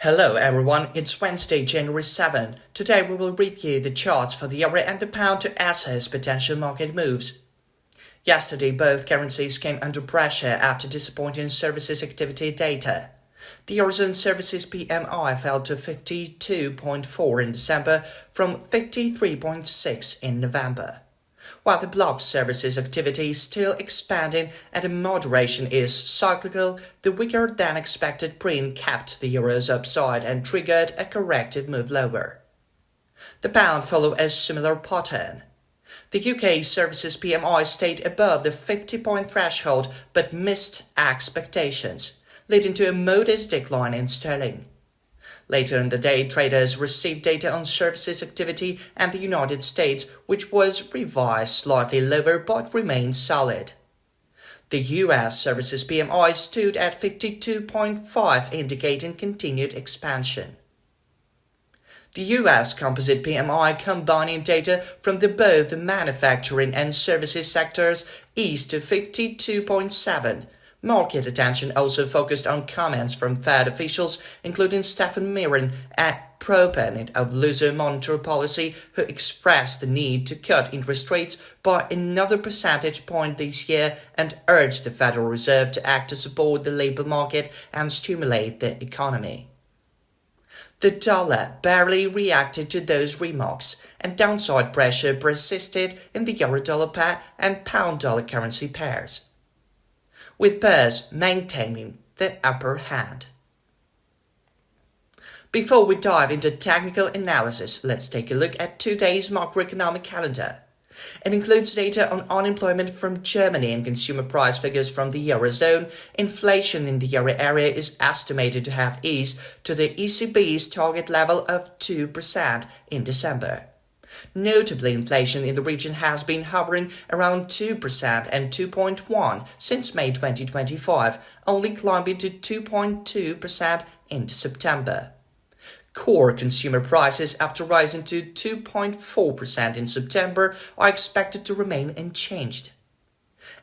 Hello everyone, it's Wednesday, January 7. Today we will read you the charts for the euro and the pound to assess potential market moves. Yesterday, both currencies came under pressure after disappointing services activity data. The Eurozone Services PMI fell to 52.4 in December from 53.6 in November. While the bloc services activity is still expanding and the moderation is cyclical, the weaker-than-expected print kept the euro's upside and triggered a corrective move lower. The pound followed a similar pattern. The UK services PMI stayed above the 50-point threshold but missed expectations, leading to a modest decline in sterling. Later in the day, traders received data on services activity and the United States, which was revised slightly lower but remained solid. The US services PMI stood at 52.5, indicating continued expansion. The US composite PMI, combining data from both the manufacturing and services sectors, eased to 52.7. Market attention also focused on comments from Fed officials, including Stephen Mirren, a proponent of looser monetary policy, who expressed the need to cut interest rates by another percentage point this year and urged the Federal Reserve to act to support the labor market and stimulate the economy. The dollar barely reacted to those remarks, and downside pressure persisted in the euro-dollar pair and pound-dollar currency pairs, with pairs maintaining the upper hand. Before we dive into technical analysis, let's take a look at today's macroeconomic calendar. It includes data on unemployment from Germany and consumer price figures from the Eurozone. Inflation in the euro area is estimated to have eased to the ECB's target level of 2% in December. Notably, inflation in the region has been hovering around 2% and 2.1% since May 2025, only climbing to 2.2% in September. Core consumer prices, after rising to 2.4% in September, are expected to remain unchanged.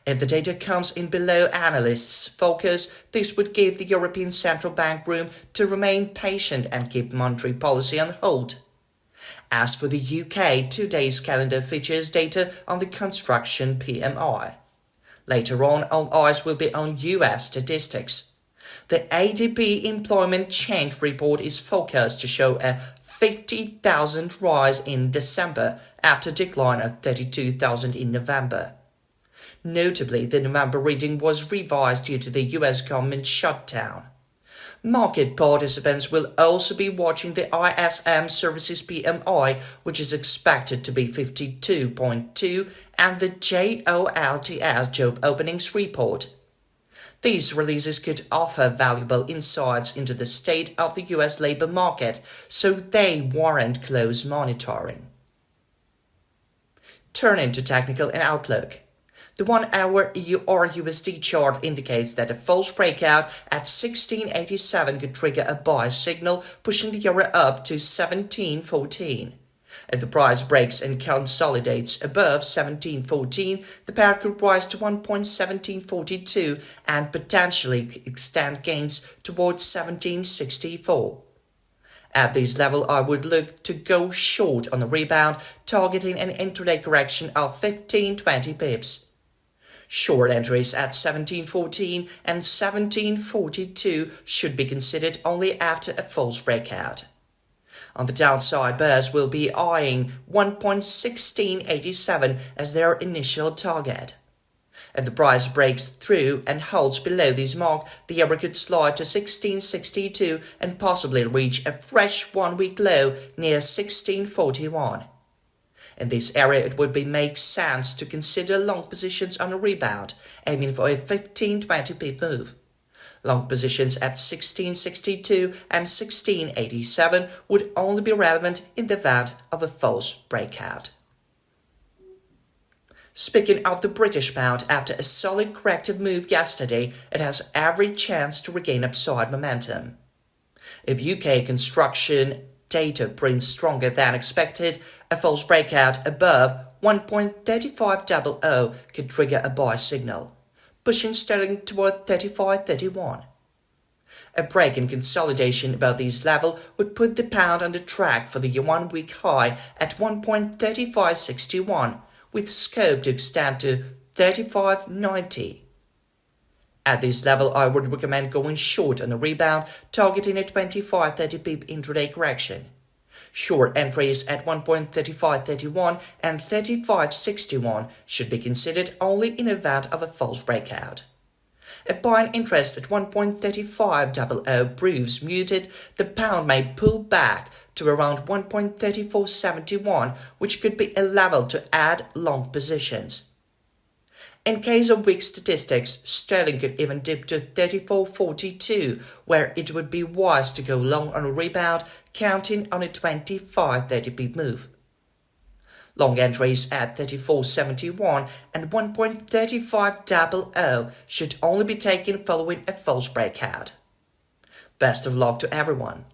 If the data comes in below analysts' focus, this would give the European Central Bank room to remain patient and keep monetary policy on hold. As for the UK, today's calendar features data on the construction PMI. Later on, all eyes will be on US statistics. The ADP Employment Change Report is forecast to show a 50,000 rise in December after a decline of 32,000 in November. Notably, the November reading was revised due to the US government shutdown. Market participants will also be watching the ISM Services PMI, which is expected to be 52.2, and the JOLTS Job Openings Report. These releases could offer valuable insights into the state of the US labor market, so they warrant close monitoring. Turning to technical and outlook. The 1-hour EUR USD chart indicates that a false breakout at 1687 could trigger a buy signal, pushing the euro up to 1714. If the price breaks and consolidates above 1714, the pair could rise to 1.1742 and potentially extend gains towards 1764. At this level, I would look to go short on the rebound, targeting an intraday correction of 15-20 pips. Short entries at 1714 and 1742 should be considered only after a false breakout. On the downside, bears will be eyeing 1.1687 as their initial target. If the price breaks through and holds below this mark, the euro could slide to 1662 and possibly reach a fresh one-week low near 1641. In this area, it would make sense to consider long positions on a rebound, aiming for a 15-20 pip move. Long positions at 1662 and 1687 would only be relevant in the event of a false breakout. Speaking of the British pound, after a solid corrective move yesterday, it has every chance to regain upside momentum. If UK construction data prints stronger than expected, a false breakout above 1.3500 could trigger a buy signal, pushing sterling toward 35.31. A break in consolidation above this level would put the pound on the track for the one-week high at 1.3561, with scope to extend to 35.90. At this level, I would recommend going short on a rebound, targeting a 25-30 pip intraday correction. Short entries at 1.3531 and 35.61 should be considered only in event of a false breakout. If buying interest at 1.3500 proves muted, the pound may pull back to around 1.3471, which could be a level to add long positions. In case of weak statistics, sterling could even dip to 34.42, where it would be wise to go long on a rebound, counting on a 25-30 pip move. Long entries at 34.71 and 1.3500 should only be taken following a false breakout. Best of luck to everyone.